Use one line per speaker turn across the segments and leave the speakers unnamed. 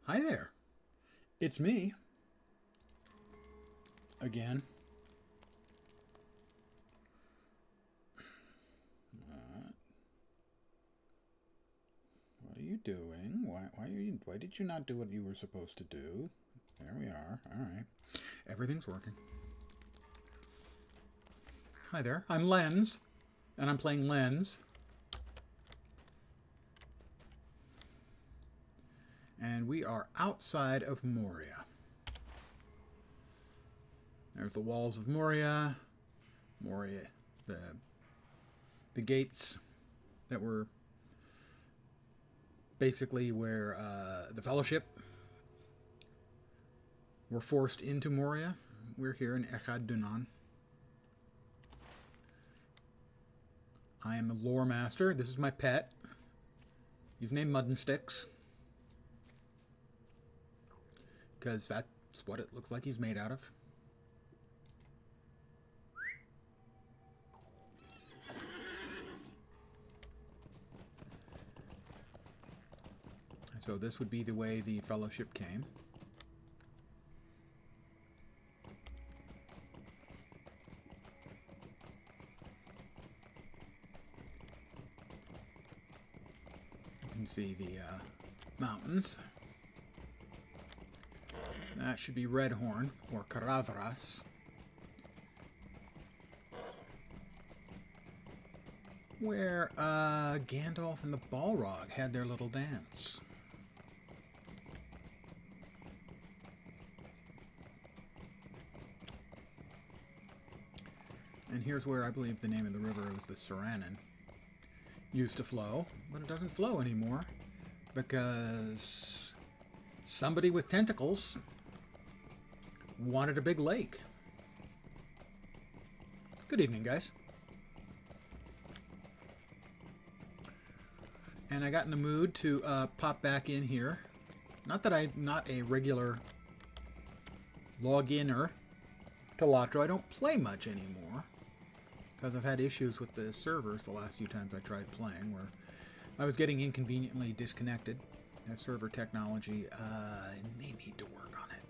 Hi there. It's me. Again. What are you doing? Why did you not do what you were supposed to do? There we are. Alright. Everything's working. Hi there. I'm Lens. And I'm playing Lens. And we are outside of Moria. There's the walls of Moria. Moria. The gates that were basically where the Fellowship were forced into Moria. We're here in Echad Dunan. I am a lore master. This is my pet. He's named Mud and Sticks. Because that's what it looks like he's made out of. So this would be the way the Fellowship came. You can see the mountains. That should be Redhorn, or Caradhras. Where Gandalf and the Balrog had their little dance. And here's where I believe the name of the river was the Saranen. Used to flow, but it doesn't flow anymore. Because somebody with tentacles wanted a big lake. Good evening, guys. And I got in the mood to pop back in here. Not that I'm not a regular loginer to LotRO. I don't play much anymore. Because I've had issues with the servers the last few times I tried playing, where I was getting inconveniently disconnected. That server technology, they need to work on it.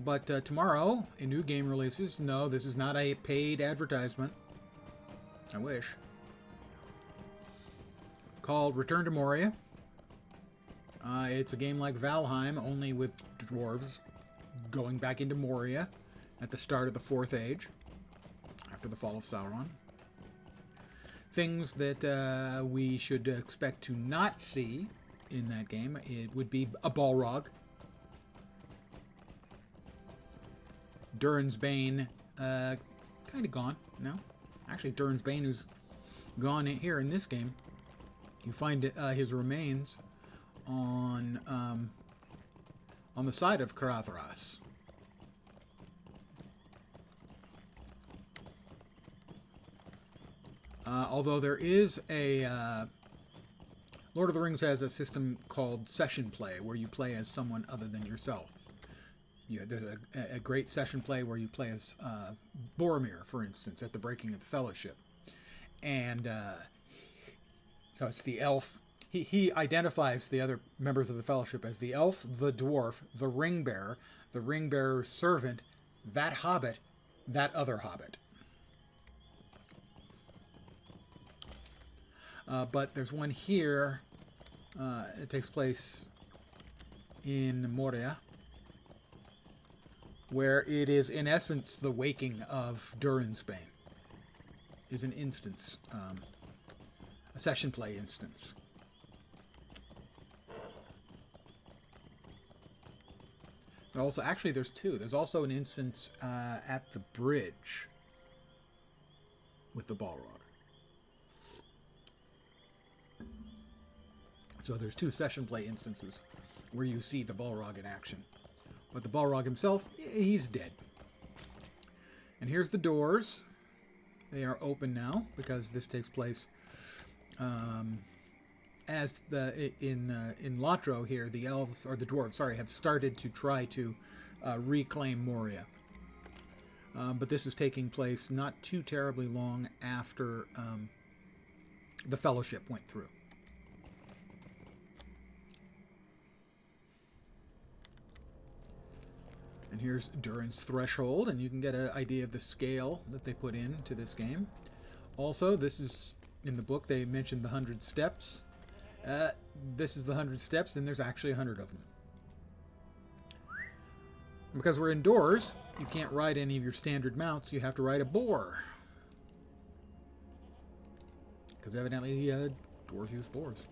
But tomorrow, a new game releases. No, this is not a paid advertisement. I wish. Called Return to Moria. It's a game like Valheim, only with dwarves going back into Moria at the start of the Fourth Age, after the fall of Sauron. Things that we should expect to not see in that game, it would be a Balrog. Durin's Bane, kind of gone, no? Actually, Durin's Bane is gone here in this game. You find his remains on the side of Caradhras. Although there is a... Lord of the Rings has a system called session play, where you play as someone other than yourself. There's a great session play where you play as Boromir, for instance, at the breaking of the Fellowship. And so it's the elf. He identifies the other members of the Fellowship as the elf, the dwarf, the ring bearer's servant, that hobbit, that other hobbit. But there's one here. It takes place in Moria, where it is, in essence, the waking of Durin's Bane. Is an instance, a session play instance. But also, actually, there's two. There's also an instance at the bridge with the Balrog. So there's two session play instances where you see the Balrog in action. But the Balrog himself, he's dead. And here's the doors. They are open now because this takes place as in LotRO here. The elves, or the dwarves, sorry, have started to try to reclaim Moria. But this is taking place not too terribly long after the Fellowship went through. And here's Duran's Threshold, and you can get an idea of the scale that they put into this game. Also, this is, in the book, they mentioned the 100 steps. This is the 100 steps, and there's actually 100 of them. And because we're indoors, you can't ride any of your standard mounts. You have to ride a boar. Because evidently, dwarves use boars.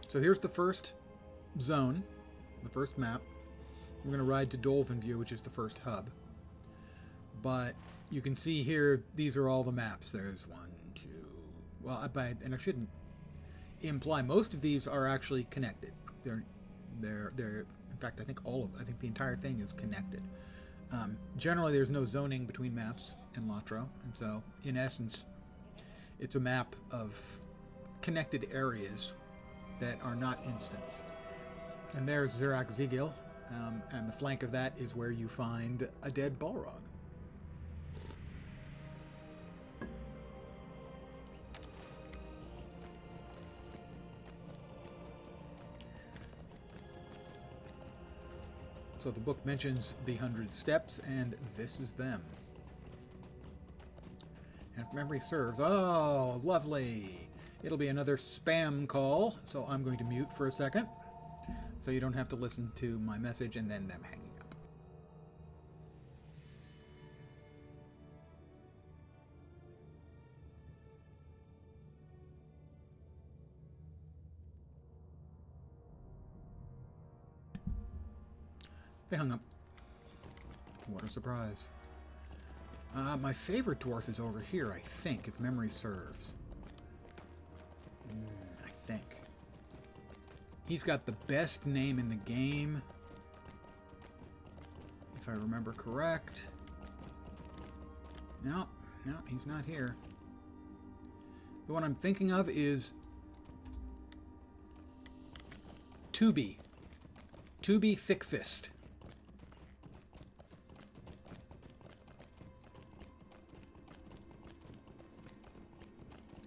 So here's the first zone, the first map. We're going to ride to Dolphin View, which is the first hub. But you can see here, these are all the maps. There's 1, 2... Well, and I shouldn't imply, most of these are actually connected. They're in fact, I think the entire thing is connected. Generally, there's no zoning between maps in LotRO, and so, in essence, it's a map of connected areas that are not instanced. And there's Zirak Zigil, and the flank of that is where you find a dead Balrog. So the book mentions the 100 steps, and this is them. And if memory serves, oh, lovely. It'll be another spam call, so I'm going to mute for a second, so you don't have to listen to my message and then them hanging up. They hung up. What a surprise. My favorite dwarf is over here, I think, if memory serves. I think. He's got the best name in the game, if I remember correct. No, he's not here. The one I'm thinking of is Tubi Thickfist.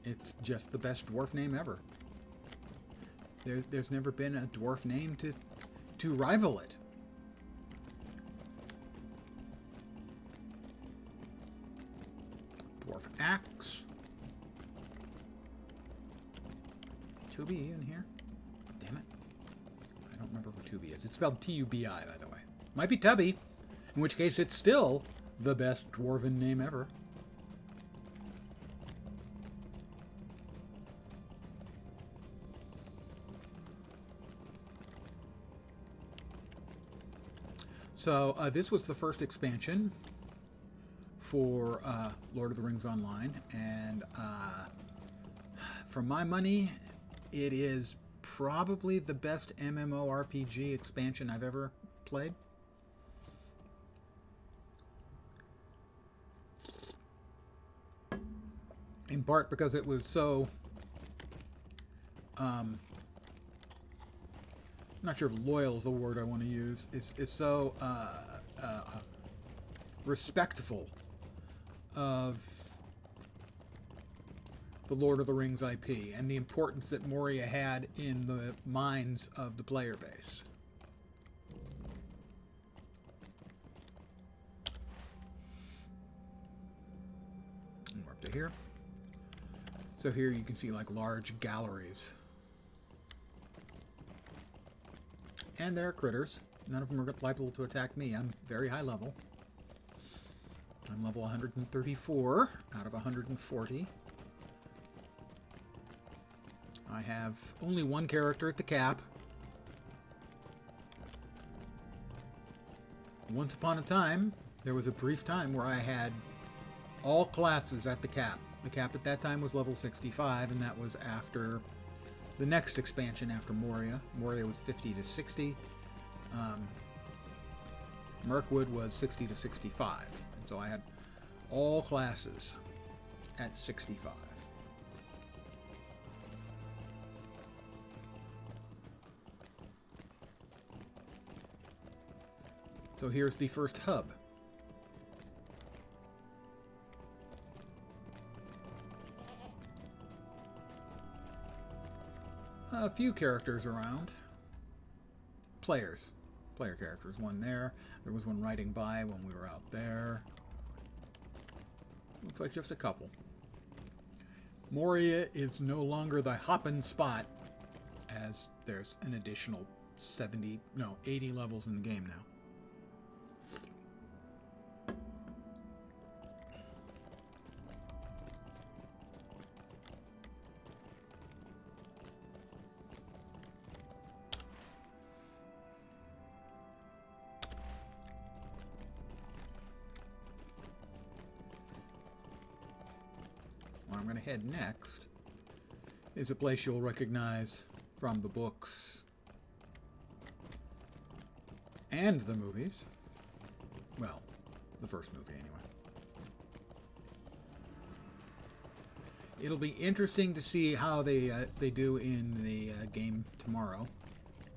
It's just the best dwarf name ever. There's never been a dwarf name to rival it. Dwarf axe. Tubi in here? Damn it. I don't remember who Tubi is. It's spelled T-U-B-I, by the way. Might be Tubby, in which case it's still the best dwarven name ever. So this was the first expansion for Lord of the Rings Online, and for my money, it is probably the best MMORPG expansion I've ever played. In part because it was so... I'm not sure if loyal is the word I want to use. It's so respectful of the Lord of the Rings IP and the importance that Moria had in the minds of the player base. And we're up to here. So here you can see like large galleries. And there are critters. None of them are liable to attack me. I'm very high level. I'm level 134 out of 140. I have only one character at the cap. Once upon a time, there was a brief time where I had all classes at the cap. The cap at that time was level 65, and that was after the next expansion after Moria. Moria was 50 to 60. Mirkwood was 60 to 65. And so I had all classes at 65. So here's the first hub. A few characters around. player characters. One there. There was one riding by when we were out there. Looks like just a couple. Moria is no longer the hoppin' spot, as there's an additional 80 levels in the game now. Where I'm going to head next is a place you'll recognize from the books and the movies. Well, the first movie anyway. It'll be interesting to see how they do in the game tomorrow,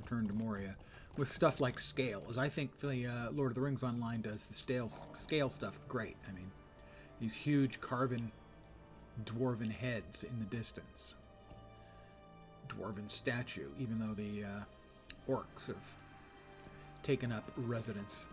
Return to Moria, with stuff like scale. As I think the Lord of the Rings Online does the scale stuff great. I mean, these huge carven dwarven heads in the distance. Dwarven statue, even though the orcs have taken up residence.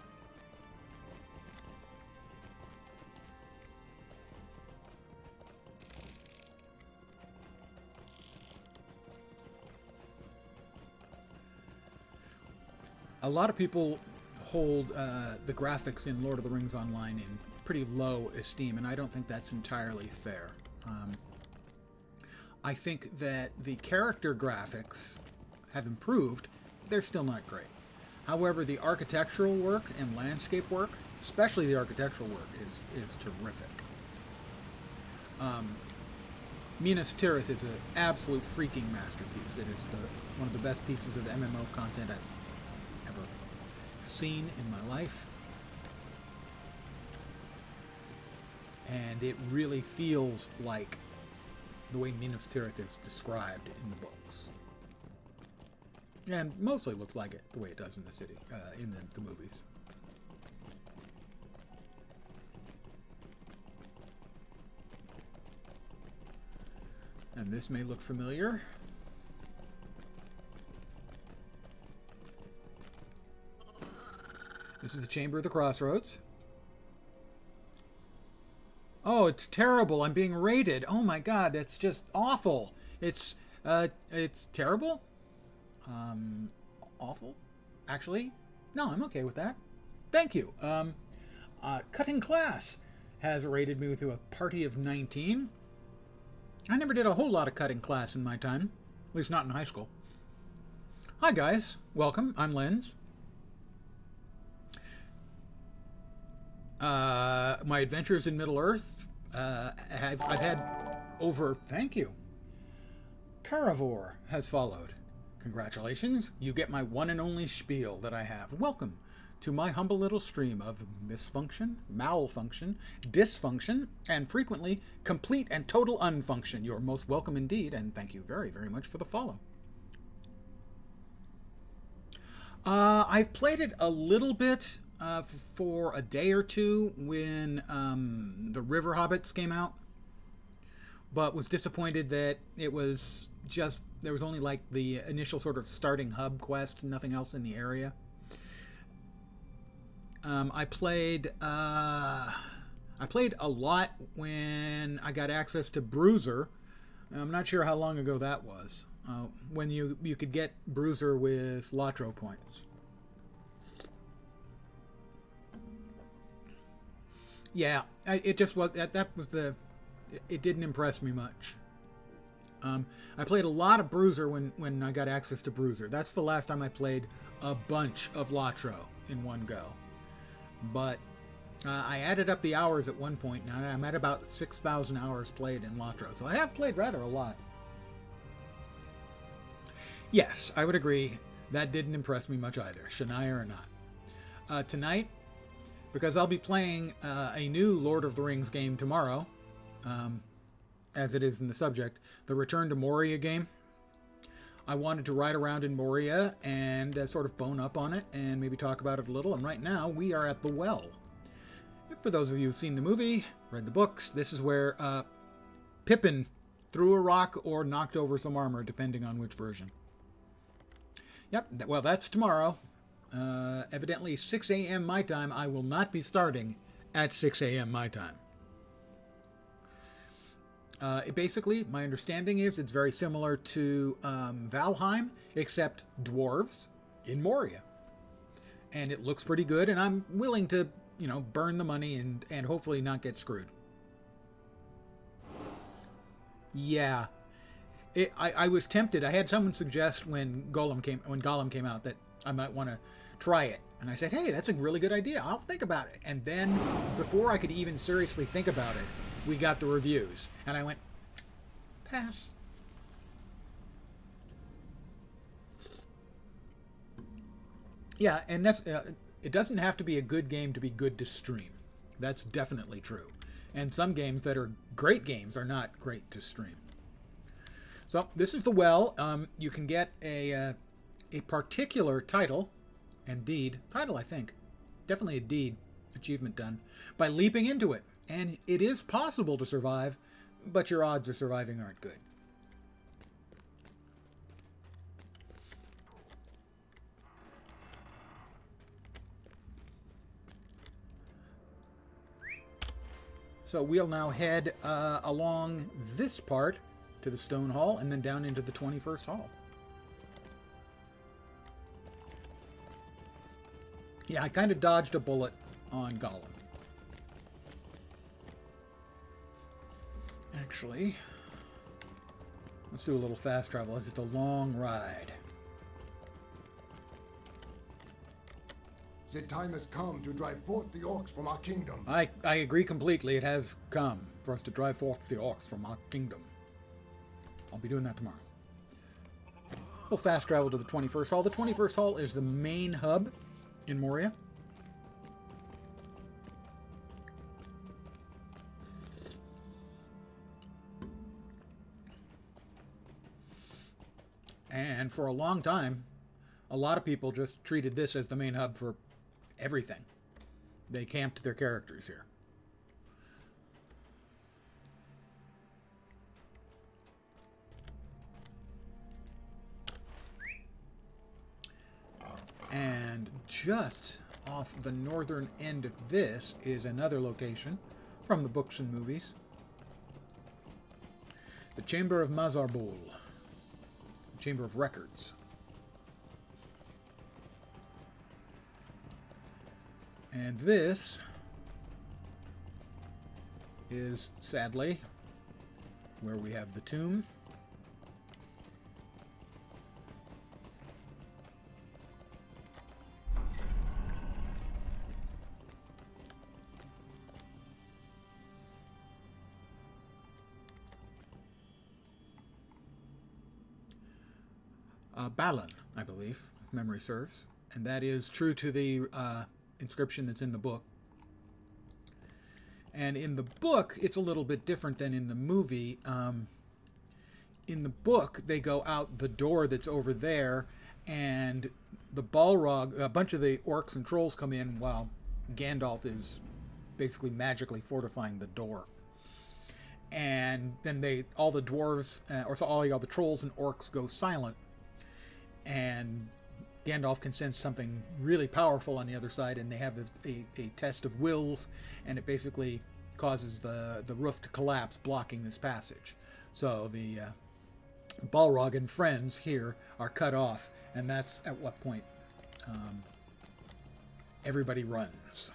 A lot of people hold the graphics in Lord of the Rings Online in pretty low esteem, and I don't think that's entirely fair. I think that the character graphics have improved. They're still not great. However, the architectural work and landscape work, especially the architectural work, is terrific. Minas Tirith is an absolute freaking masterpiece. It is one of the best pieces of MMO content I've ever seen in my life. And it really feels like the way Minas Tirith is described in the books. And mostly looks like it, the way it does in the city, in the movies. And this may look familiar. This is the Chamber of the Crossroads. Oh, it's terrible. I'm being raided. Oh my god, that's just awful. It's terrible? Awful? Actually, no, I'm okay with that. Thank you. Cutting Class has raided me to a party of 19. I never did a whole lot of Cutting Class in my time. At least not in high school. Hi guys. Welcome. I'm Lenz. My adventures in Middle-earth, I've had over... Thank you. Caravor has followed. Congratulations, you get my one and only spiel that I have. Welcome to my humble little stream of misfunction, malfunction, dysfunction, and frequently complete and total unfunction. You're most welcome indeed, and thank you very, very much for the follow. I've played it a little bit for a day or two when the River Hobbits came out, but was disappointed that it was just, there was only like the initial sort of starting hub quest, nothing else in the area. I played a lot when I got access to Bruiser. I'm not sure how long ago that was. When you could get Bruiser with LotRO points. Yeah, it just was that was the. It didn't impress me much. I played a lot of Bruiser when I got access to Bruiser. That's the last time I played a bunch of LotRO in one go. But I added up the hours at one point. Now I'm at about 6,000 hours played in LotRO, so I have played rather a lot. Yes, I would agree. That didn't impress me much either, Shania or not. Tonight, because I'll be playing a new Lord of the Rings game tomorrow, as it is in the subject, the Return to Moria game. I wanted to ride around in Moria and sort of bone up on it and maybe talk about it a little. And right now, we are at the Well. For those of you who've seen the movie, read the books, this is where Pippin threw a rock or knocked over some armor, depending on which version. Yep, well, that's tomorrow. Evidently 6 a.m. my time. I will not be starting at 6 a.m. my time. Basically, my understanding is it's very similar to Valheim, except dwarves in Moria. And it looks pretty good, and I'm willing to, burn the money and hopefully not get screwed. Yeah. I was tempted. I had someone suggest when Gollum came out that I might want to try it. And I said, hey, that's a really good idea. I'll think about it. And then, before I could even seriously think about it, we got the reviews. And I went, pass. Yeah, and that's it doesn't have to be a good game to be good to stream. That's definitely true. And some games that are great games are not great to stream. So this is the well. You can get a particular title and deed. Title, I think. Definitely a deed achievement done by leaping into it. And it is possible to survive, but your odds of surviving aren't good. So we'll now head along this part to the Stone Hall and then down into the 21st Hall. Yeah, I kind of dodged a bullet on Gollum. Actually, let's do a little fast travel as it's a long ride.
The time has come to drive forth the orcs from our kingdom.
I agree completely. It has come for us to drive forth the orcs from our kingdom. I'll be doing that tomorrow. We'll fast travel to the 21st Hall. The 21st Hall is the main hub in Moria. And for a long time, a lot of people just treated this as the main hub for everything. They camped their characters here. And just off the northern end of this is another location from the books and movies. The Chamber of Mazarbul. The Chamber of Records. And this is, sadly, where we have the tomb. Balan, I believe, if memory serves. And that is true to the inscription that's in the book. And in the book, it's a little bit different than in the movie. In the book, they go out the door that's over there, and the Balrog, a bunch of the orcs and trolls come in while Gandalf is basically magically fortifying the door. And then all the dwarves, all the trolls and orcs go silent. And Gandalf can sense something really powerful on the other side, and they have a test of wills, and it basically causes the roof to collapse, blocking this passage. So the Balrog and friends here are cut off, and that's at what point everybody runs.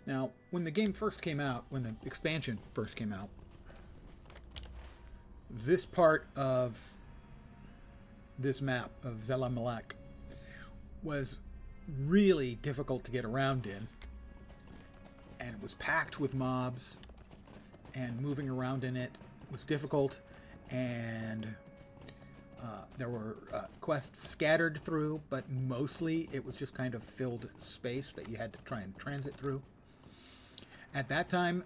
Now, when the game first came out, when the expansion first came out, this part of this map of Zelamalak was really difficult to get around in. And it was packed with mobs, and moving around in it was difficult, and there were quests scattered through, but mostly it was just kind of filled space that you had to try and transit through. At that time,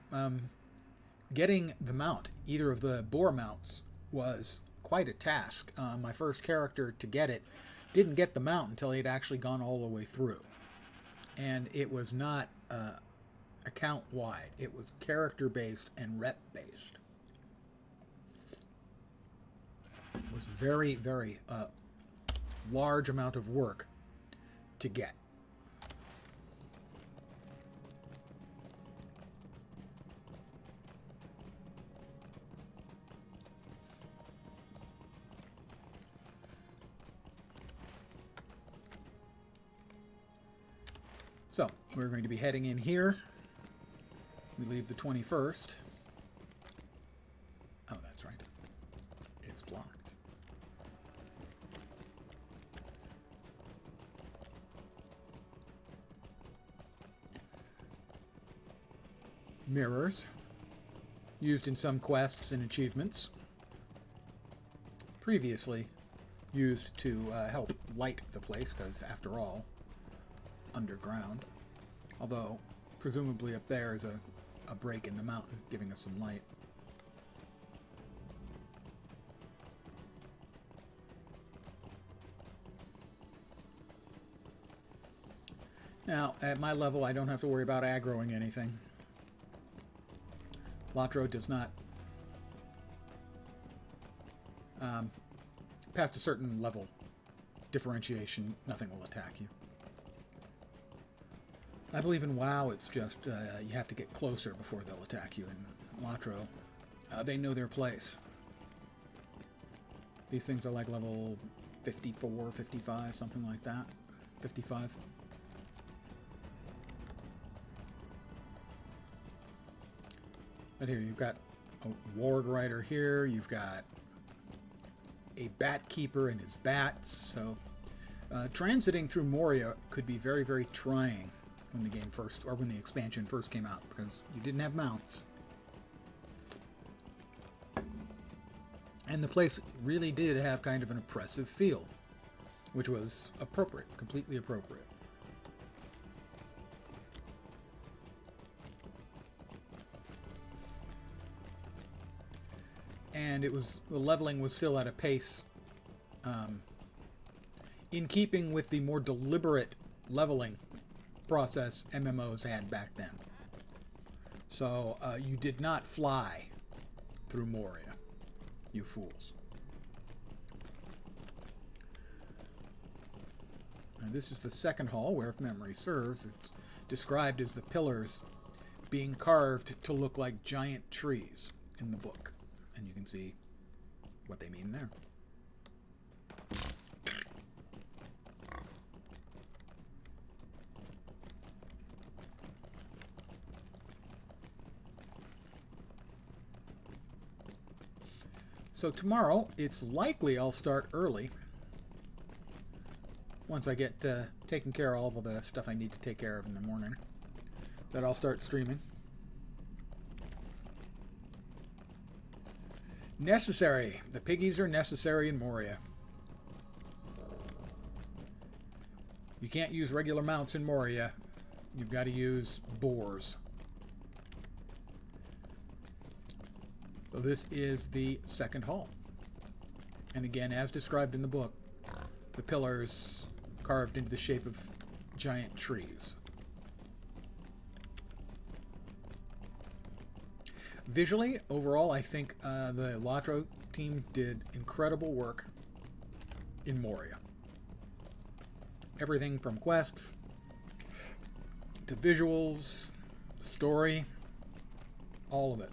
getting the mount, either of the boar mounts, was quite a task. My first character to get it didn't get the mount until he had actually gone all the way through. And it was not account wide, it was character based and rep based. It was very, very large amount of work to get. So, we're going to be heading in here. We leave the 21st. Oh, that's right. It's blocked. Mirrors. Used in some quests and achievements. Previously used to help light the place, because after all, underground. Although, presumably up there is a break in the mountain, giving us some light. Now, at my level, I don't have to worry about aggroing anything. LotRO does not... past a certain level differentiation, nothing will attack you. I believe in WoW, it's just you have to get closer before they'll attack you. In LotRO, they know their place. These things are like level 54, 55, something like that. 55. But here, you've got a Warg Rider here, you've got a Bat Keeper and his bats, so transiting through Moria could be very, very trying when the game first, or when the expansion first came out, because you didn't have mounts. And the place really did have kind of an oppressive feel, which was appropriate, completely appropriate. And it was, the leveling was still at a pace in keeping with the more deliberate leveling process MMOs had back then. So you did not fly through Moria, you fools. And this is the second hall where, if memory serves, it's described as the pillars being carved to look like giant trees in the book. And you can see what they mean there. So tomorrow, it's likely I'll start early. Once I get taken care of all of the stuff I need to take care of in the morning. That I'll start streaming. Necessary. The piggies are necessary in Moria. You can't use regular mounts in Moria. You've got to use boars. So this is the second hall. And again, as described in the book, the pillars carved into the shape of giant trees. Visually, overall, I think the LotRO team did incredible work in Moria. Everything from quests to visuals, story, all of it.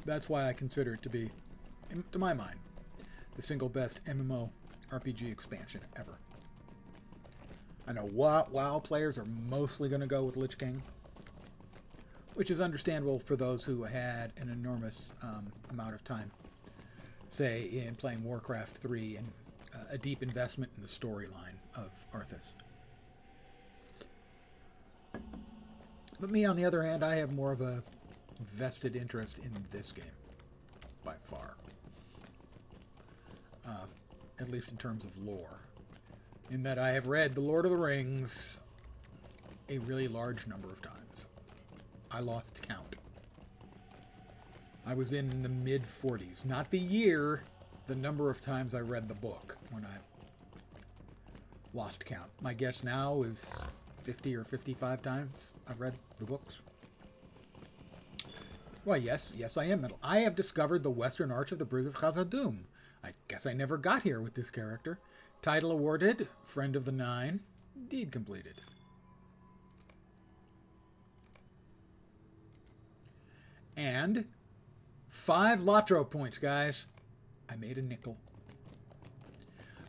That's why I consider it to be, to my mind, the single best MMO RPG expansion ever. I know WoW players are mostly going to go with Lich King, which is understandable for those who had an enormous amount of time, say, in playing Warcraft 3 and a deep investment in the storyline of Arthas. But me, on the other hand, I have more of a vested interest in this game, by far. At least in terms of lore. In that I have read The Lord of the Rings a really large number of times. I lost count. I was in the mid-40s. Not the year, the number of times I read the book when I lost count. My guess now is 50 or 55 times I've read the books. Why, yes, I am metal. I have discovered the western arch of the Bridge of Khazad-dûm. I guess I never got here with this character. Title awarded, Friend of the Nine, deed completed. And 5 LotRO points, guys. I made a nickel.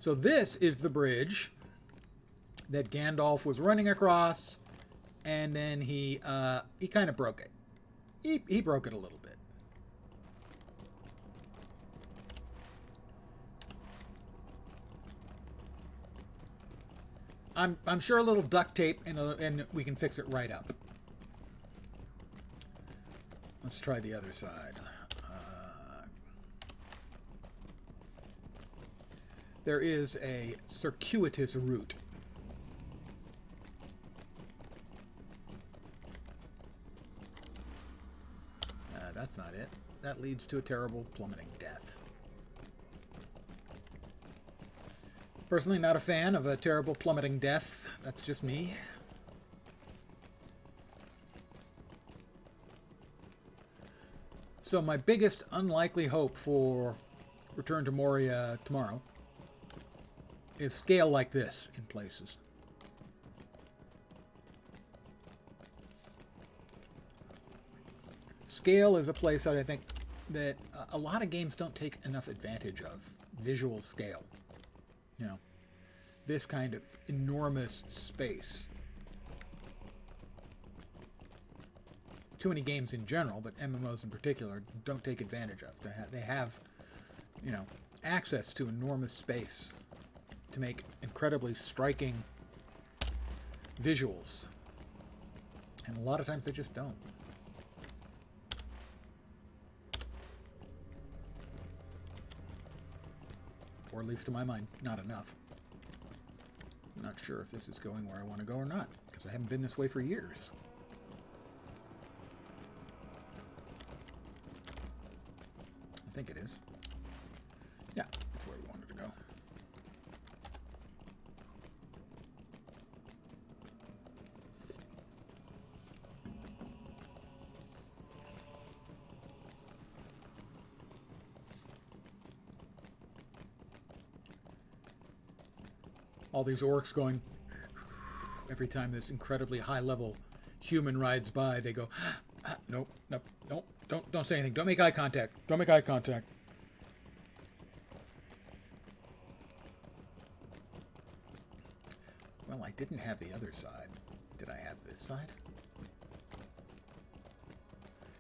So this is the bridge that Gandalf was running across, and then he kind of broke it. He broke it a little bit. I'm sure a little duct tape and we can fix it right up. Let's try the other side. There is a circuitous route. That's not it. That leads to a terrible plummeting death. Personally, not a fan of a terrible plummeting death. That's just me. So my biggest unlikely hope for Return to Moria tomorrow is scale like this in places. Scale is a place that I think that a lot of games don't take enough advantage of. Visual scale. You know, this kind of enormous space. Too many games in general, but MMOs in particular, don't take advantage of. They have, you know, access to enormous space to make incredibly striking visuals. And a lot of times they just don't. Or at least to my mind, not enough. I'm not sure if this is going where I want to go or not, because I haven't been this way for years. I think it is. Yeah, that's where we wanted to go. All these orcs going, every time this incredibly high-level human rides by, they go, nope, don't say anything. Don't make eye contact. Don't make eye contact. Well, I didn't have the other side. Did I have this side?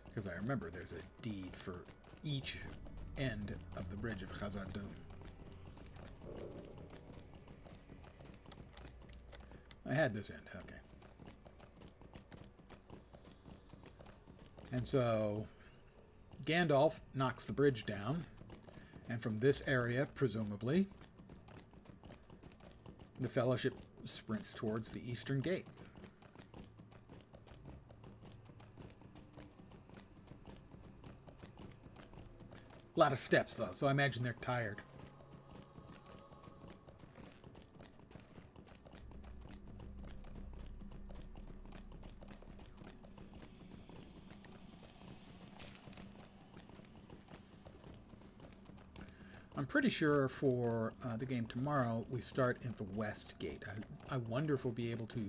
Because I remember there's a deed for each end of the Bridge of Khazad-dûm. I had this end, okay. And so Gandalf knocks the bridge down, and from this area, presumably, the Fellowship sprints towards the Eastern Gate. A lot of steps, though, so I imagine they're tired. I'm pretty sure for the game tomorrow, we start at the West Gate. I wonder if we'll be able to,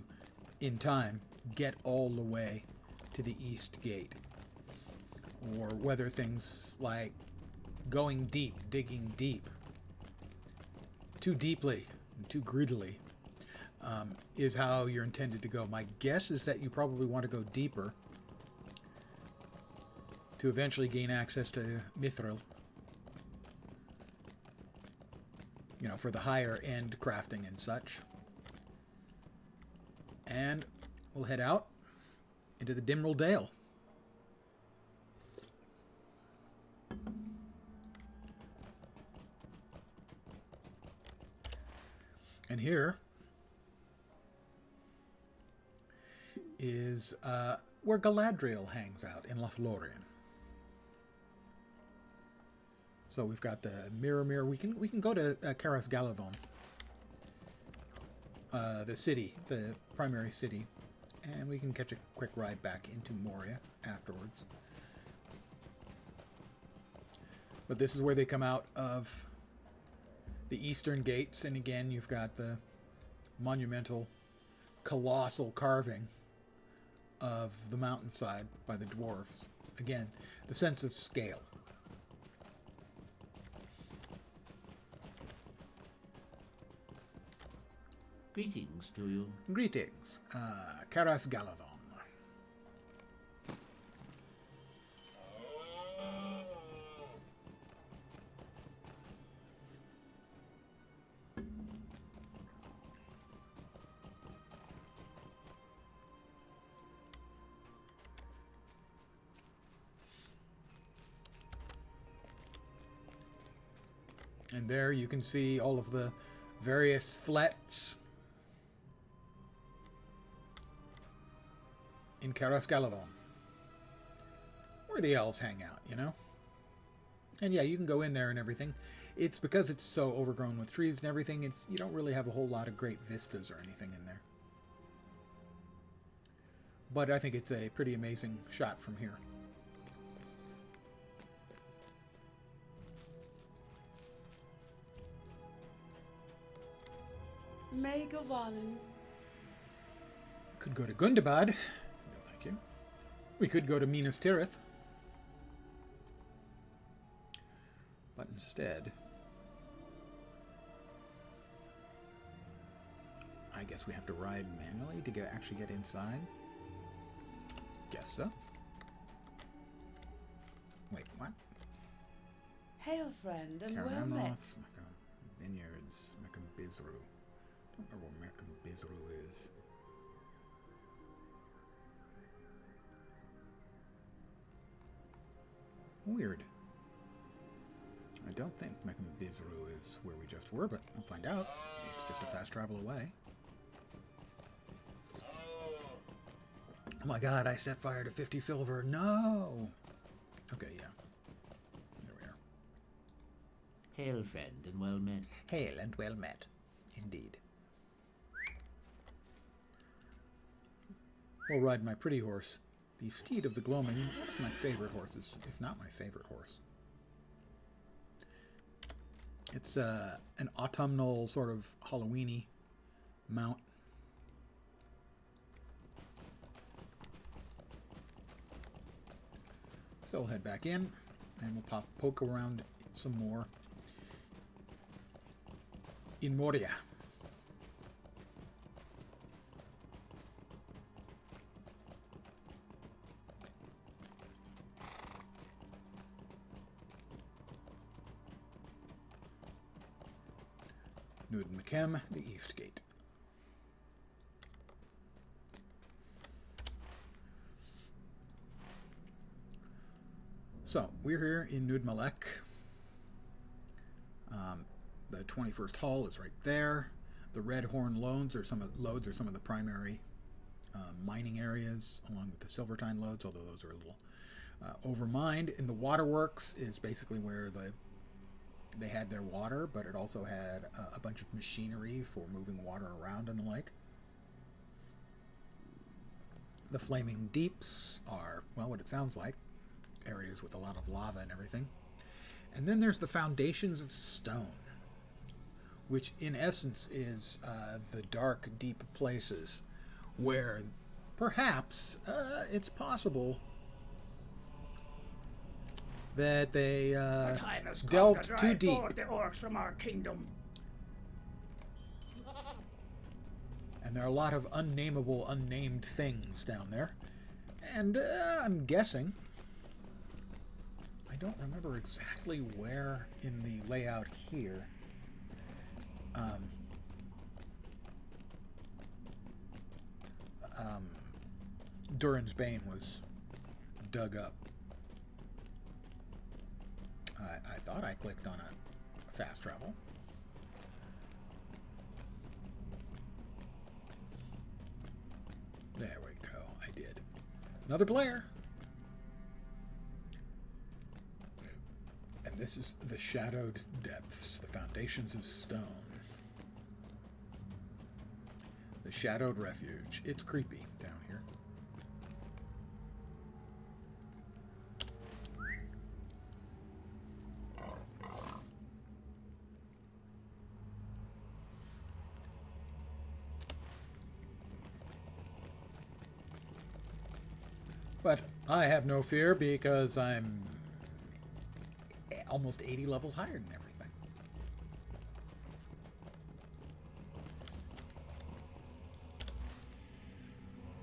in time, get all the way to the East Gate. Or whether things like going deep, digging deep, too deeply and too greedily, is how you're intended to go. My guess is that you probably want to go deeper to eventually gain access to Mithril. You know, for the higher end crafting and such. And we'll head out into the Dimril Dale. And here is where Galadriel hangs out in Lothlorien. So we've got the Mirror. We can go to Karas Galadhon. the city, the primary city, and we can catch a quick ride back into Moria afterwards. But this is where they come out of the eastern gates, and again you've got the monumental, colossal carving of the mountainside by the dwarves. Again, the sense of scale.
Greetings to you.
Greetings, Karas Galadon. And there you can see all of the various flets in Karas Galadon, where the elves hang out, you know? And yeah, you can go in there and everything. It's because it's so overgrown with trees and everything, you don't really have a whole lot of great vistas or anything in there. But I think it's a pretty amazing shot from here.
Megavalen.
Could go to Gundabad. No, thank you. We could go to Minas Tirith. But instead, I guess we have to ride manually to actually get inside. Guess so. Wait, what?
Hail, friend, and well
Karamoth,
met.
Vineyards, Mekambizru. I don't remember where Mekambizru is. Weird. I don't think Mekambizru is where we just were, but we'll find out. It's just a fast travel away. Oh my god, I set fire to 50 silver. No! Okay, yeah. There we are.
Hail, friend, and well met.
Hail and well met. Indeed. We'll ride my pretty horse, the steed of the gloaming, one of my favorite horses, if not my favorite horse. It's an autumnal sort of Halloween-y mount. So we'll head back in, and we'll poke around some more in Moria. Nud Makem, the East Gate. So, we're here in Nud Malek. The 21st Hall is right there. The Red Horn Lodes are some of the primary mining areas, along with the Silvertine Lodes, although those are a little overmined. In the Waterworks is basically where they had their water, but it also had a bunch of machinery for moving water around and the like. The Flaming Deeps are, well, what it sounds like, areas with a lot of lava and everything. And then there's the Foundations of Stone, which in essence is the dark, deep places where perhaps it's possible that they delved too deep.
The orcs from our kingdom.
And there are a lot of unnameable, unnamed things down there. And I'm guessing, I don't remember exactly where in the layout here, Durin's Bane was dug up. I thought I clicked on a fast travel. There we go. I did. Another player. And this is the Shadowed Depths, the Foundations of Stone. The Shadowed Refuge. It's creepy down here. But I have no fear because I'm almost 80 levels higher than everything.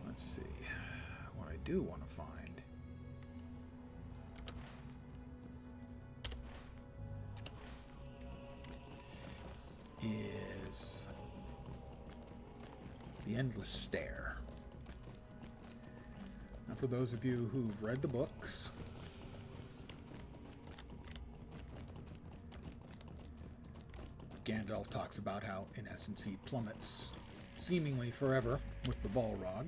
Let's see. What I do want to find is the Endless Stair. Now, for those of you who've read the books, Gandalf talks about how, in essence, he plummets seemingly forever with the Balrog.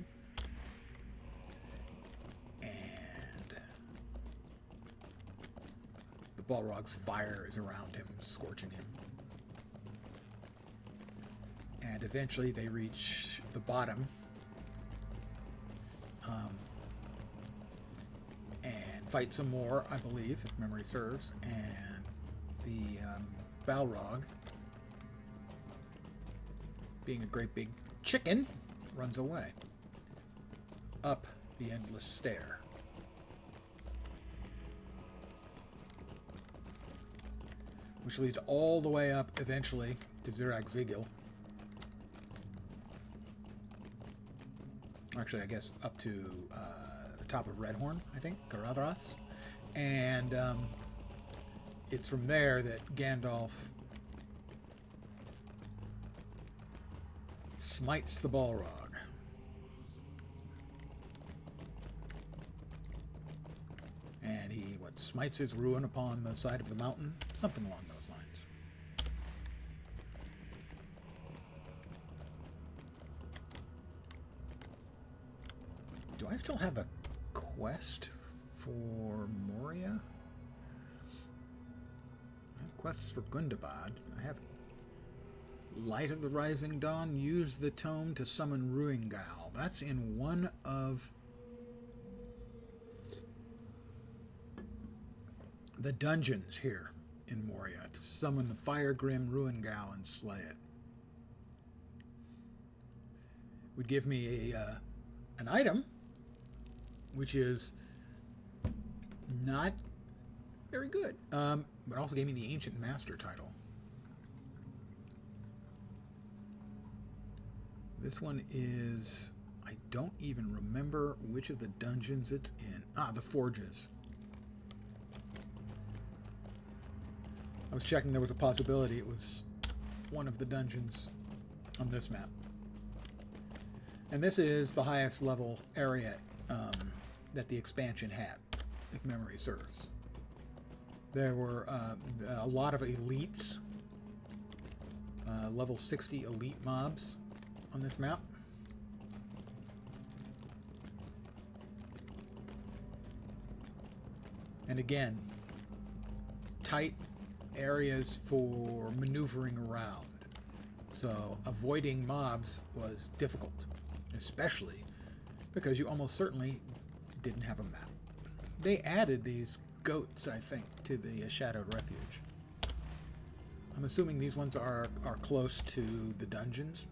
And the Balrog's fire is around him, scorching him. And eventually they reach the bottom. And fight some more, I believe, if memory serves. And the Balrog, being a great big chicken, runs away up the Endless Stair. Which leads all the way up, eventually, to Zirag-Zigil. Actually, I guess up to the top of Redhorn, I think, Caradhras. And it's from there that Gandalf smites the Balrog. And he, smites his ruin upon the side of the mountain? Something along those lines. Do I still have a quest for Moria? I have quests for Gundabad. I have Light of the Rising Dawn. Use the tome to summon Ruingal. That's in one of the dungeons here in Moria. To summon the Fire Grim Ruingal and slay it. Would give me an item, which is not very good, but also gave me the Ancient Master title. This one is, I don't even remember which of the dungeons it's in. The Forges. I was checking, there was a possibility it was one of the dungeons on this map. And this is the highest level area that the expansion had, if memory serves. There were a lot of elites, level 60 elite mobs on this map. And again, tight areas for maneuvering around. So avoiding mobs was difficult, especially because you almost certainly didn't have a map. They added these goats, I think, to the Shadowed Refuge. I'm assuming these ones are close to the dungeons.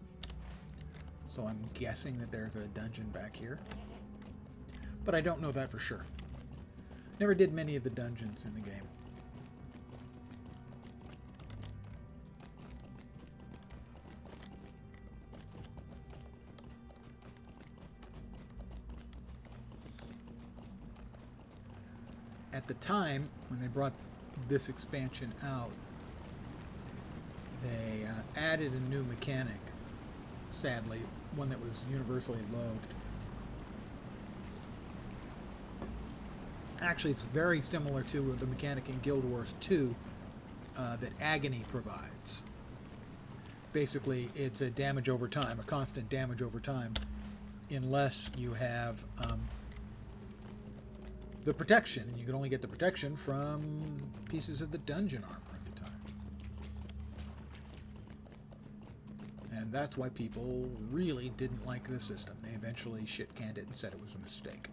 So I'm guessing that there's a dungeon back here. But I don't know that for sure. Never did many of the dungeons in the game. At the time, when they brought this expansion out, they added a new mechanic, sadly, one that was universally loathed. Actually, it's very similar to the mechanic in Guild Wars 2 that Agony provides. Basically, it's a damage over time, a constant damage over time, unless you have the protection, and you can only get the protection from pieces of the dungeon armor at the time. And And that's why people really didn't like the system. They eventually shit-canned it and said it was a mistake.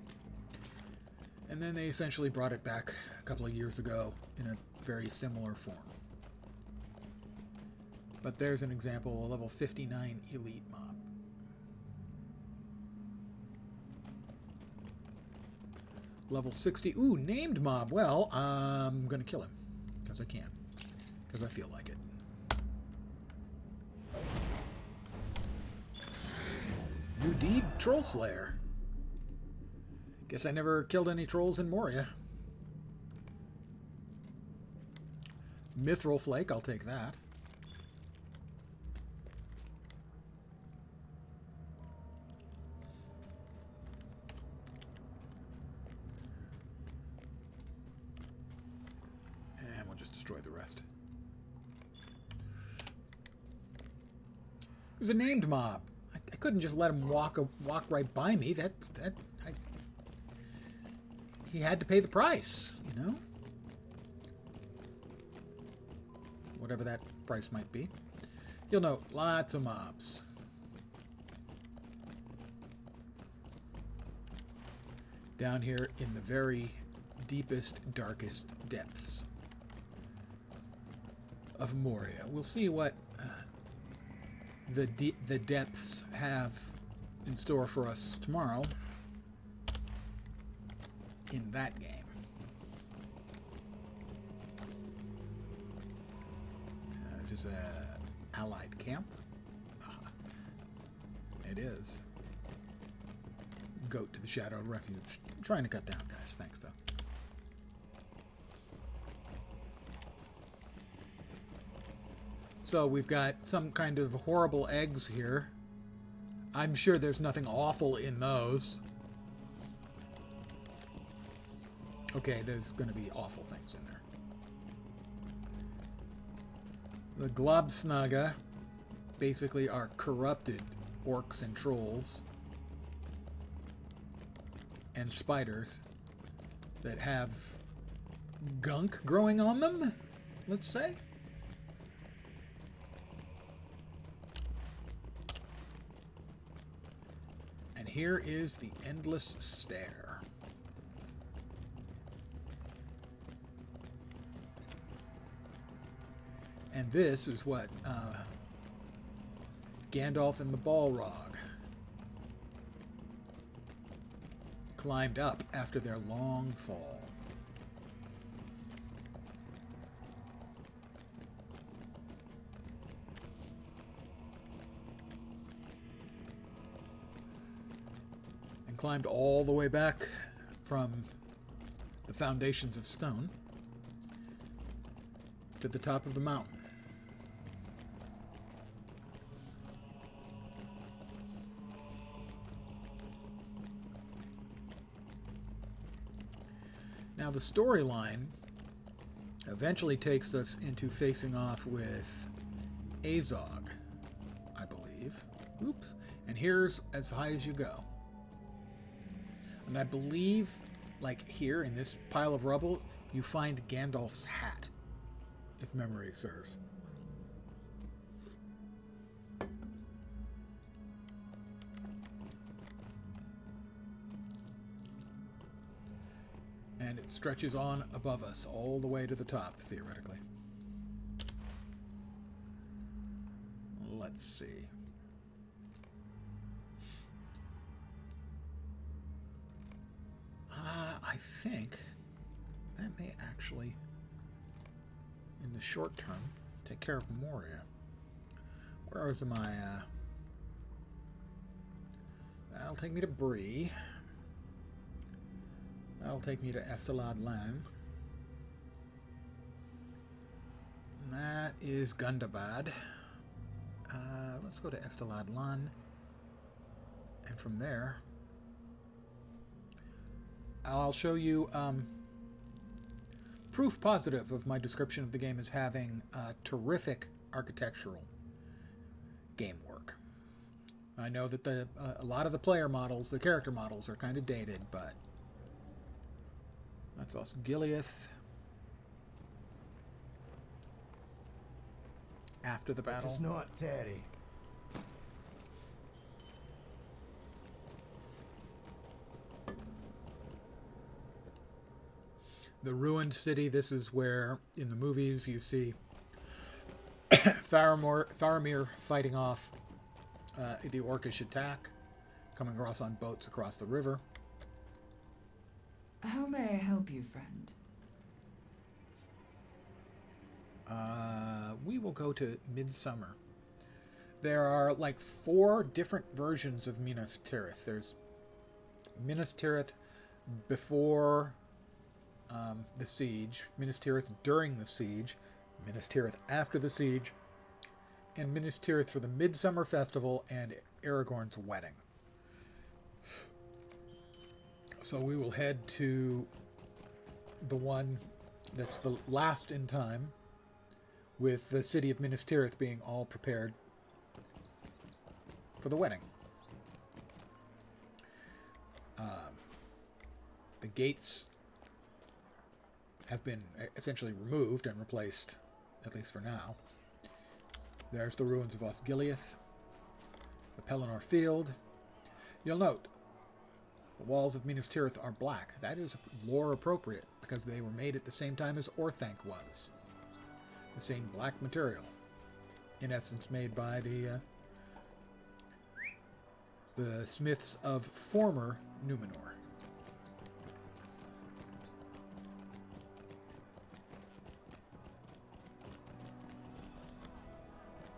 And then they essentially brought it back a couple of years ago in a very similar form. But there's an example, a level 59 elite mob. Level 60, ooh, named mob. Well, I'm gonna kill him, because I can. Because I feel like it. New deed, Troll Slayer. Guess I never killed any trolls in Moria. Mithril Flake, I'll take that. And we'll just destroy the rest. It was a named mob. I couldn't just let him walk right by me. He had to pay the price, you know? Whatever that price might be. You'll note lots of mobs. Down here in the very deepest, darkest depths of Moria. We'll see what the depths have in store for us tomorrow in that game. Is this a allied camp? It is. Goat to the Shadow Refuge. I'm trying to cut down, guys. Thanks, though. So we've got some kind of horrible eggs here. I'm sure there's nothing awful in those. Okay, there's going to be awful things in there. The Globsnaga basically are corrupted orcs and trolls and spiders that have gunk growing on them, let's say. And here is the Endless Stare. And this is what Gandalf and the Balrog climbed up after their long fall. And climbed all the way back from the foundations of stone to the top of the mountain. Now the storyline eventually takes us into facing off with Azog, I believe. Oops. And here's as high as you go. And I believe, like here in this pile of rubble, you find Gandalf's hat, if memory serves. And it stretches on above us all the way to the top, theoretically. Let's see. I think that may actually, in the short term, take care of Moria. Where was my... that'll take me to Bree. That'll take me to Estelad Lan. That is Gundabad. Let's go to Estelad Lan. And from there, I'll show you proof positive of my description of the game as having terrific architectural game work. I know that a lot of the player models, the character models, are kind of dated, but that's also Gileath. After the battle.
It is not Terry.
The ruined city, this is where, in the movies, you see Faramir fighting off the Orcish attack, coming across on boats across the river.
How may I help you, friend?
We will go to Midsummer. There are like 4 different versions of Minas Tirith. There's Minas Tirith before the siege, Minas Tirith during the siege, Minas Tirith after the siege, and Minas Tirith for the Midsummer Festival and Aragorn's wedding. So we will head to the one that's the last in time, with the city of Minas Tirith being all prepared for the wedding. The gates have been essentially removed and replaced, at least for now. There's the ruins of Osgiliath, the Pelennor Field. You'll note the walls of Minas Tirith are black. That is lore appropriate because they were made at the same time as Orthanc was. The same black material, in essence made by the smiths of former Numenor.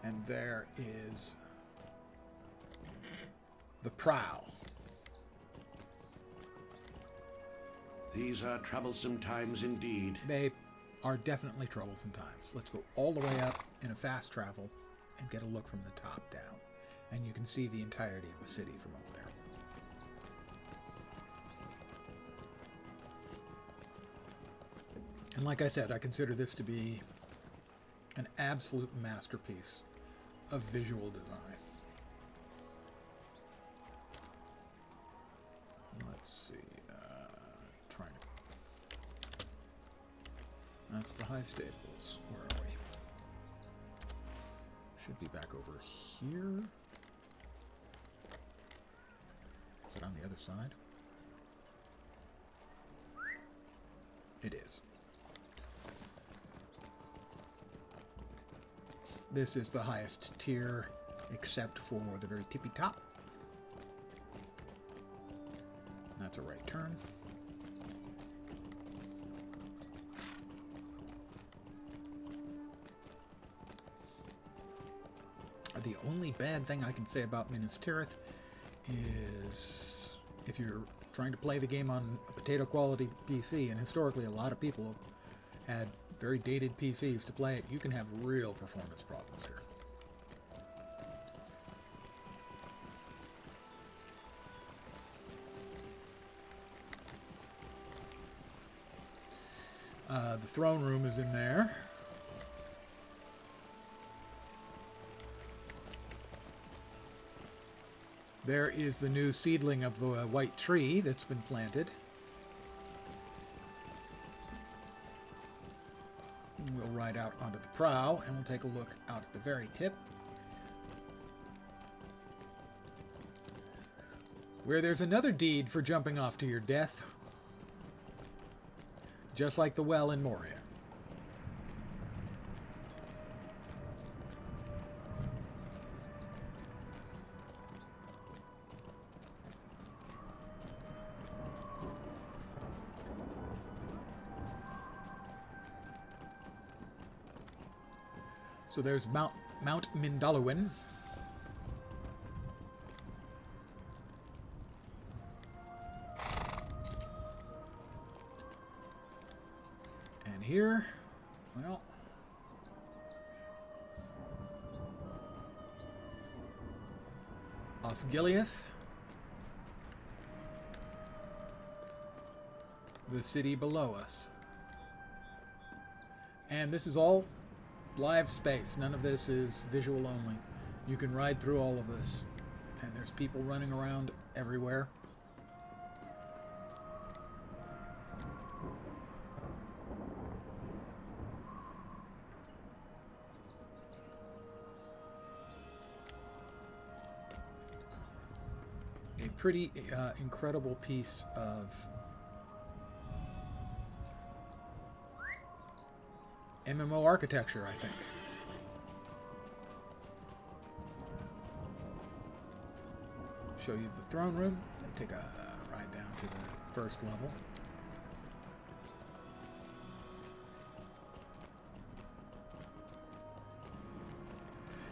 And there is the prow.
These are troublesome times indeed.
They are definitely troublesome times. Let's go all the way up in a fast travel and get a look from the top down. And you can see the entirety of the city from up there. And like I said, I consider this to be an absolute masterpiece of visual design. Let's see. Trying to... That's the High Stables. Where are we? Should be back over here. Is it on the other side? It is. This is the highest tier, except for the very tippy top. That's a right turn. The only bad thing I can say about Minas Tirith is if you're trying to play the game on a potato quality PC, and historically a lot of people have had very dated PCs to play it, you can have real performance problems here. The throne room is in there. There is the new seedling of the white tree that's been planted. We'll ride out onto the prow and we'll take a look out at the very tip, where there's another deed for jumping off to your death, just like the well in Moria. So there's Mount Mindalluin. And here, well, Osgiliath, the city below us. And this is all live space. None of this is visual only. You can ride through all of this. And there's people running around everywhere. A pretty incredible piece of MMO architecture, I think. Show you the throne room and take a ride down to the first level.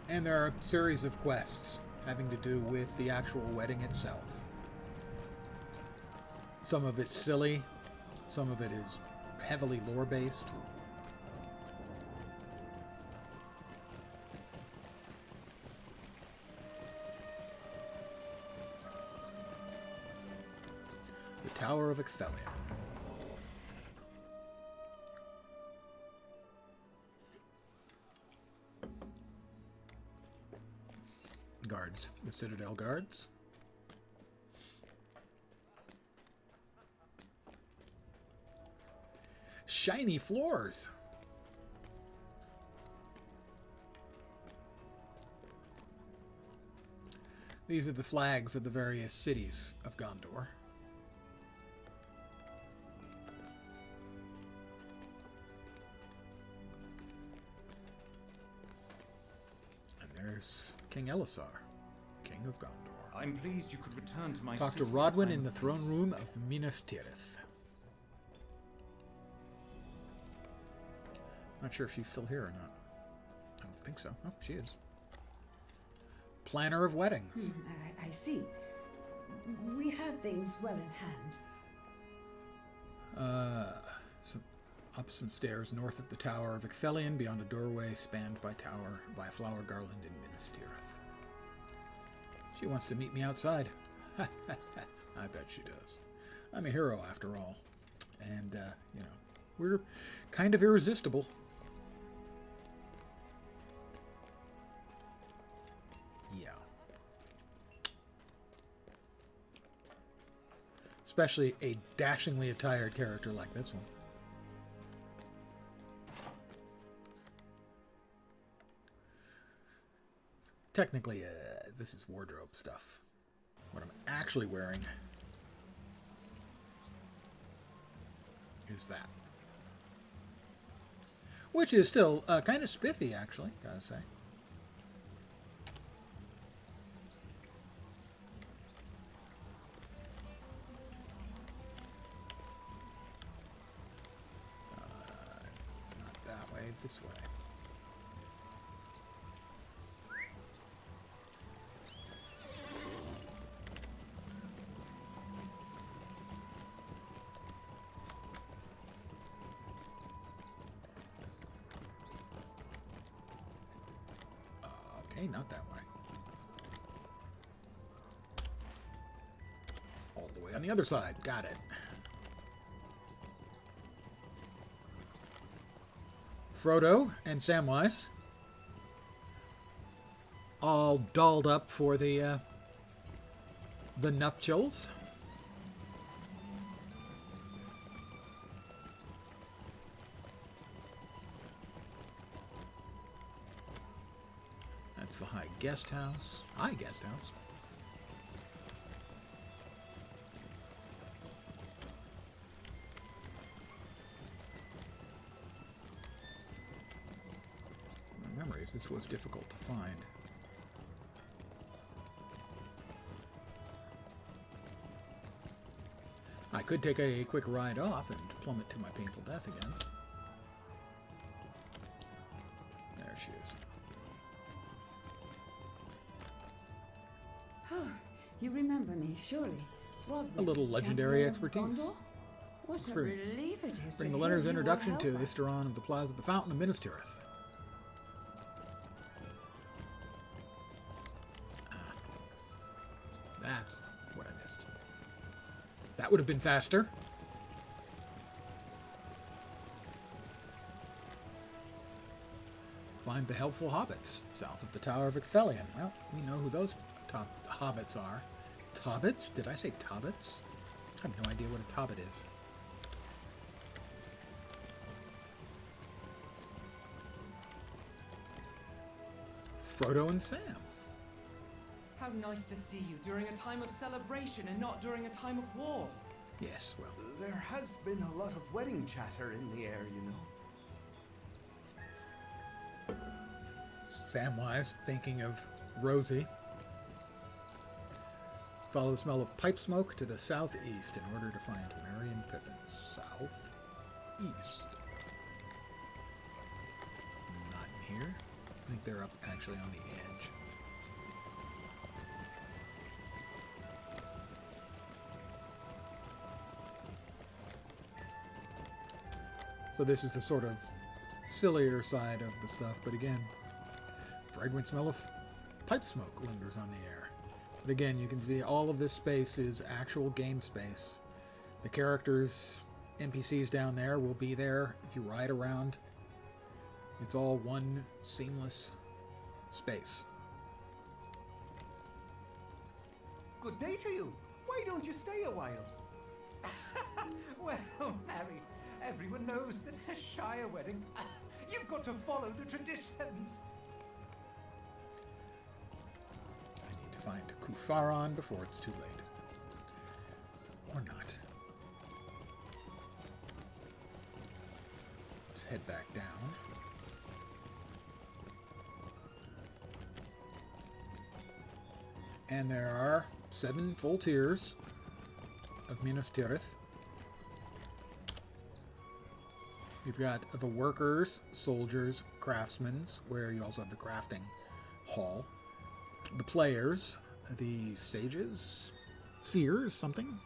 And there are a series of quests having to do with the actual wedding itself. Some of it's silly, some of it is heavily lore-based. The Tower of Ecthelion. Guards. The Citadel Guards. Shiny floors. These are the flags of the various cities of Gondor. And there's King Elisar, King of Gondor.
I'm pleased you could return to my
Dr.
city
Rodwin
time
in the
of
throne
peace.
room of Minas Tirith. Not sure if she's still here or not. I don't think so. Oh, she is. Planner of weddings.
I see. We have things well in hand.
Up some stairs north of the Tower of Ecthelion, beyond a doorway spanned by a flower garland in Minas Tirith. She wants to meet me outside. I bet she does. I'm a hero after all. And, you know, we're kind of irresistible. Yeah. Especially a dashingly attired character like this one. Technically, this is wardrobe stuff. What I'm actually wearing is that. Which is still kind of spiffy, actually, gotta say. Not that way, this way. Okay, not that way. All the way on the other side. Got it. Frodo and Samwise all dolled up for the nuptials. That's the High Guest House. High Guest House. My memories, this was difficult to find. I could take a quick ride off and plummet to my painful death again. There she is.
You remember me, surely.
A little legendary expertise.
What
Experience.
a relief it is
Bring
to
the
hear
letter's
you will
introduction
help
to
us.
Isteron of the Plaza of the Fountain of Minas Tirith. That's what I missed. That would have been faster. Find the helpful hobbits south of the Tower of Ecthelion. Well, we know who those top hobbits are. Tobbits? Did I say tobbits? I have no idea what a tobbit is. Frodo and Sam.
How nice to see you during a time of celebration and not during a time of war.
Yes, well,
There has been a lot of wedding chatter in the air, you know.
Samwise, thinking of Rosie. Follow the smell of pipe smoke to the southeast in order to find Merry and Pippin. Southeast. Not in here. I think they're up actually on the edge. So this is the sort of sillier side of the stuff, but again, fragrant smell of pipe smoke lingers on the air. But again, you can see all of this space is actual game space. The characters, NPCs down there will be there if you ride around. It's all one seamless space.
Good day to you. Why don't you stay a while? Well, Harry, everyone knows that a Shire wedding, you've got to follow the traditions.
I need to find Kufaron before it's too late. Or not. Let's head back down. And there are 7 full tiers of Minas Tirith. You've got the workers, soldiers, craftsmen, where you also have the crafting hall. The players, the sages, seers, something.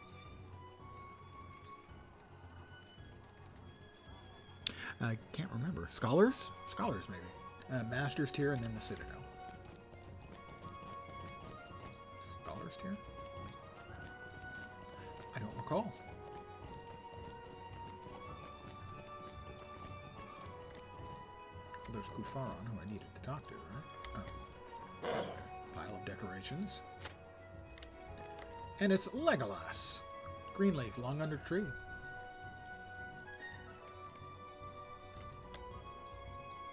I can't remember. Scholars? Scholars, maybe. Masters tier, and then the Citadel. Scholars tier? I don't recall. There's Kufaron, who I needed to talk to, right? Oh. Pile of decorations. And it's Legolas. Greenleaf, long under tree.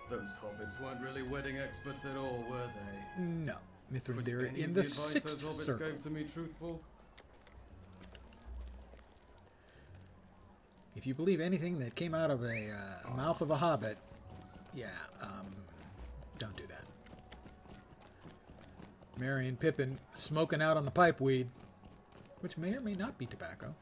Those hobbits weren't really wedding experts at all, were they?
No.
Was
Mithrandir
any
in
of
the
advice
6th
those hobbits
circle.
gave to me truthful?
If you believe anything that came out of a mouth of a hobbit, yeah, don't do that. Merry and Pippin smoking out on the pipe weed, which may or may not be tobacco.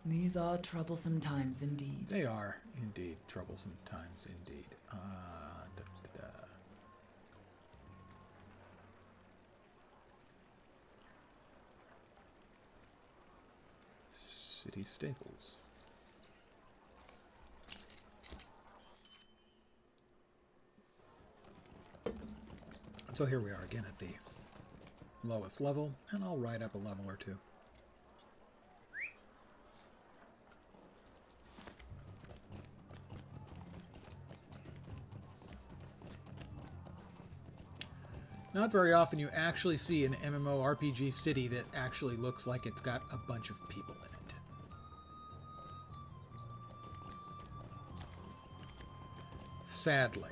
These are troublesome times indeed.
They are indeed troublesome times indeed. Da, da, da. City staples. So here we are again at the lowest level, and I'll ride up a level or two. Not very often you actually see an MMORPG city that actually looks like it's got a bunch of people in it. Sadly.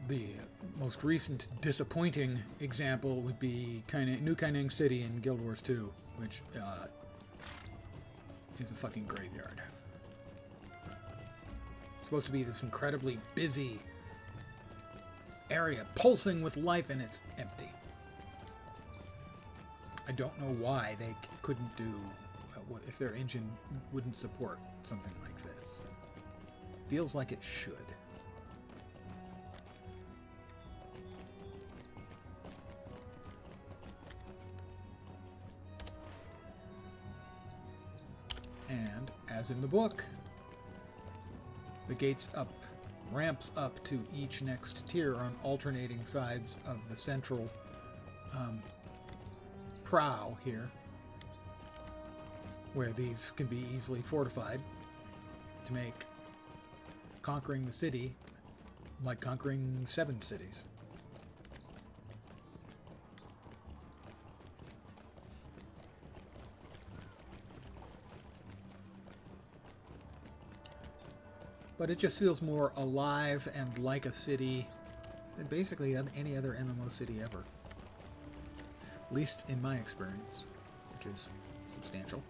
The most recent disappointing example would be New Kaining City in Guild Wars 2, which is a fucking graveyard. It's supposed to be this incredibly busy area, pulsing with life, and it's empty. I don't know why they couldn't do, if their engine wouldn't support something like this. Feels like it should. And, as in the book, the gates ramps up to each next tier on alternating sides of the central prow here, where these can be easily fortified to make conquering the city like conquering 7 cities. But it just feels more alive and like a city than basically any other MMO city ever. At least in my experience, which is substantial.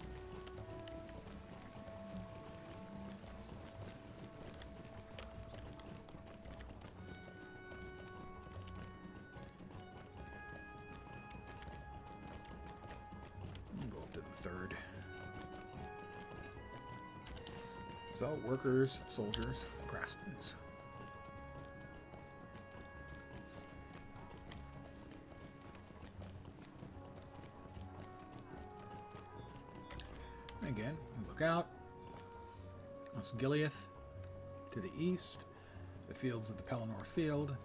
Go up to the third. So, workers, soldiers, craftsmen. Again, we look out. Osgiliath to the east. The fields of the Pelennor Field.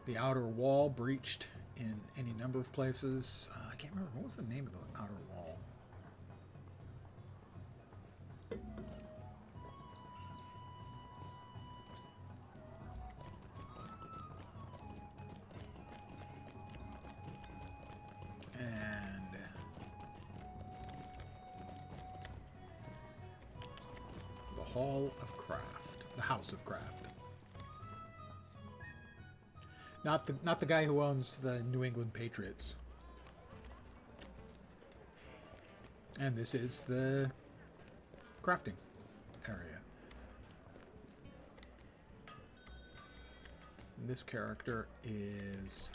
The outer wall breached in any number of places. I can't remember. What was the name of the outer wall? Hall of Craft, the House of Craft. Not the guy who owns the New England Patriots. And this is the crafting area. And this character is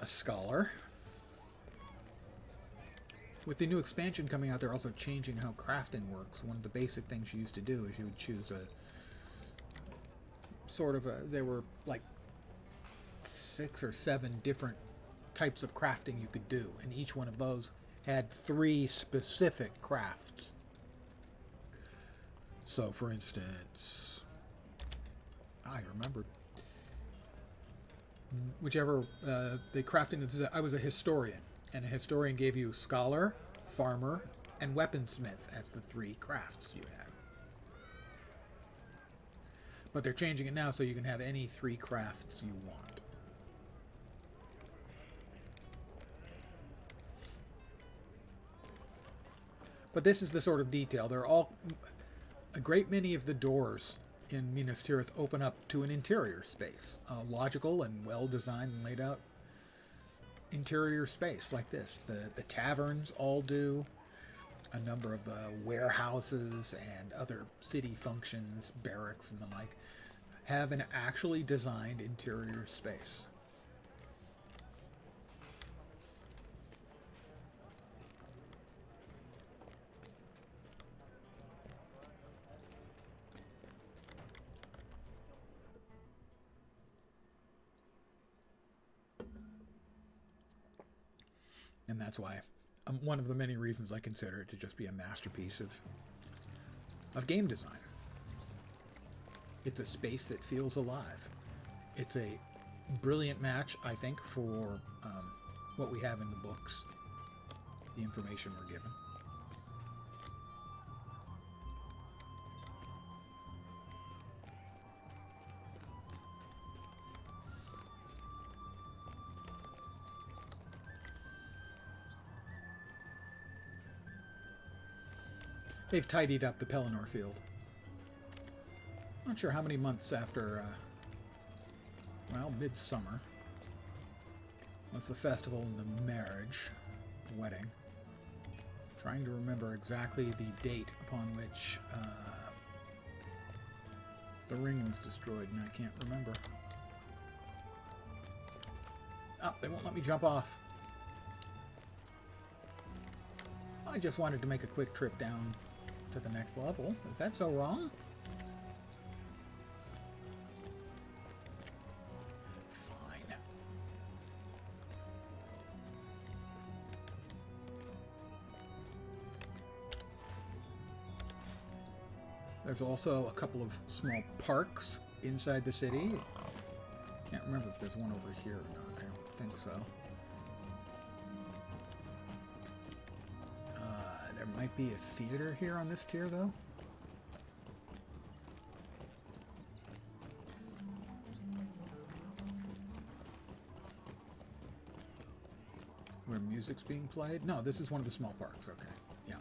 a scholar. With the new expansion coming out, they're also changing how crafting works. One of the basic things you used to do is you would choose a sort of a... There were like 6 or 7 different types of crafting you could do, and each one of those had 3 specific crafts. So, for instance, I remembered. Whichever the crafting... I was a historian. And a historian gave you scholar, farmer, and weaponsmith as the 3 crafts you had. But they're changing it now so you can have any 3 crafts you want. But this is the sort of detail. They're all... A great many of the doors in Minas Tirith open up to an interior space. Logical and well-designed and laid out interior space like this. The taverns all do. A number of the warehouses and other city functions, barracks and the like, have an actually designed interior space. And that's why one of the many reasons I consider it to just be a masterpiece of game design. It's a space that feels alive. It's a brilliant match, I think, for what we have in the books, the information we're given. They've tidied up the Pelennor Field. Not sure how many months after, well, midsummer was the festival and the marriage, the wedding. Trying to remember exactly the date upon which the ring was destroyed, and I can't remember. Oh, they won't let me jump off. I just wanted to make a quick trip down to the next level. Is that so wrong? Fine. There's also a couple of small parks inside the city. Can't remember if there's one over here or not. I don't think so. There might be a theater here on this tier, though. Where music's being played? No, this is one of the small parks. Okay, yeah.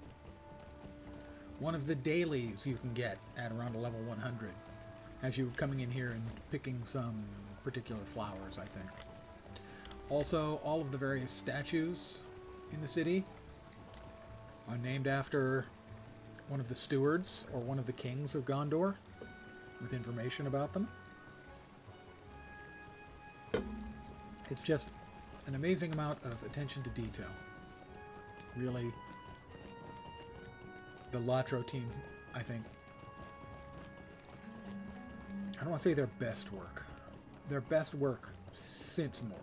One of the dailies you can get at around a level 100 as you coming in here and picking some particular flowers, I think. Also, all of the various statues in the city are named after one of the stewards or one of the kings of Gondor, with information about them. It's just an amazing amount of attention to detail. Really, the LotRO team, I think, I don't want to say their best work. Their best work since Moria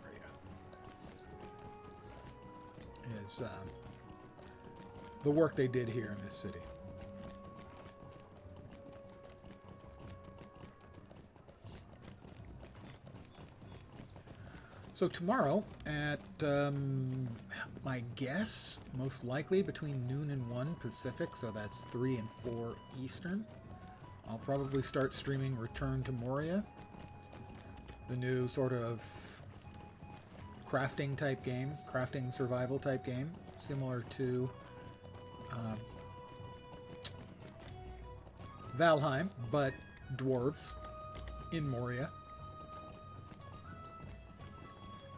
is the work they did here in this city. So tomorrow at, my guess, most likely between noon and 1 Pacific, so that's 3 and 4 Eastern, I'll probably start streaming Return to Moria, the new sort of crafting type game, crafting survival type game, similar to Valheim, but dwarves in Moria.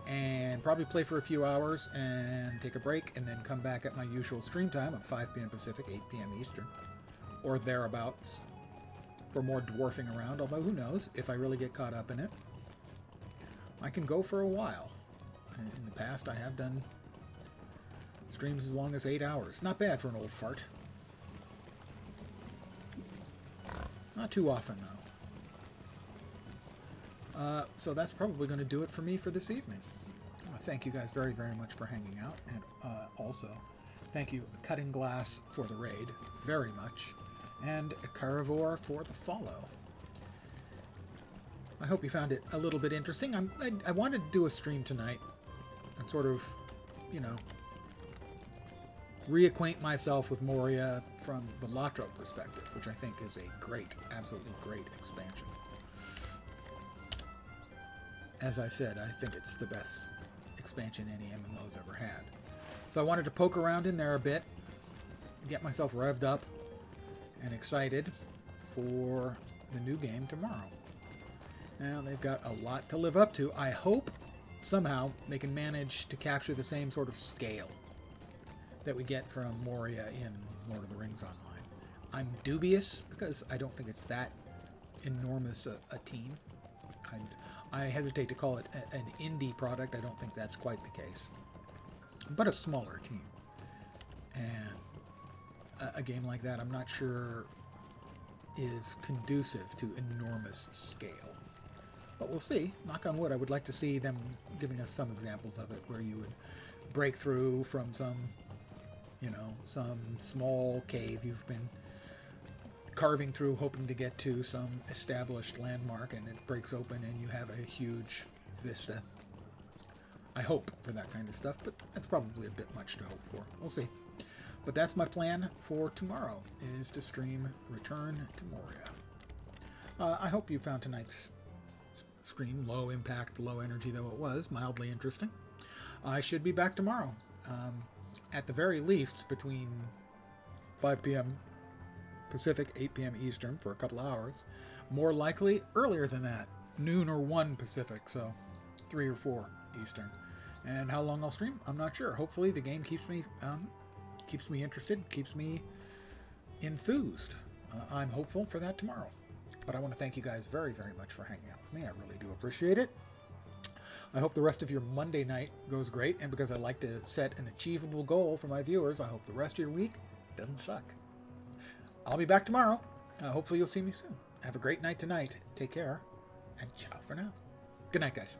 And probably play for a few hours and take a break and then come back at my usual stream time of 5 p.m. Pacific, 8 p.m. Eastern, or thereabouts, for more dwarfing around, although who knows, if I really get caught up in it, I can go for a while. In the past, I have done streams as long as 8 hours. Not bad for an old fart. Not too often, though. So that's probably going to do it for me for this evening. I want to thank you guys very, very much for hanging out. And also, thank you, Cutting Glass, for the raid, very much. And Carivore for the follow. I hope you found it a little bit interesting. I wanted to do a stream tonight and sort of, you know, reacquaint myself with Moria from the LotRO perspective, which I think is a great, absolutely great expansion. As I said, I think it's the best expansion any MMO's ever had. So I wanted to poke around in there a bit, get myself revved up and excited for the new game tomorrow. Now, they've got a lot to live up to. I hope somehow they can manage to capture the same sort of scale that we get from Moria in Lord of the Rings Online. I'm dubious because I don't think it's that enormous a team. I hesitate to call it an indie product. I don't think that's quite the case. But a smaller team. And a game like that, I'm not sure is conducive to enormous scale. But we'll see. Knock on wood. I would like to see them giving us some examples of it where you would break through from some, you know, some small cave you've been carving through, hoping to get to some established landmark, and it breaks open and you have a huge vista. I hope for that kind of stuff, but that's probably a bit much to hope for. We'll see. But that's my plan for tomorrow, is to stream Return to Moria. I hope you found tonight's stream, low impact, low energy though it was, mildly interesting. I should be back tomorrow, at the very least between 5 p.m. Pacific, 8 p.m. Eastern for a couple of hours. More likely earlier than that, noon or 1 Pacific, so 3 or 4 Eastern. And how long I'll stream, I'm not sure. Hopefully the game keeps me interested, keeps me enthused. I'm hopeful for that tomorrow. But I want to thank you guys very, very much for hanging out with me. I really do appreciate it. I hope the rest of your Monday night goes great. And because I like to set an achievable goal for my viewers, I hope the rest of your week doesn't suck. I'll be back tomorrow. Hopefully you'll see me soon. Have a great night tonight. Take care. And ciao for now. Good night, guys.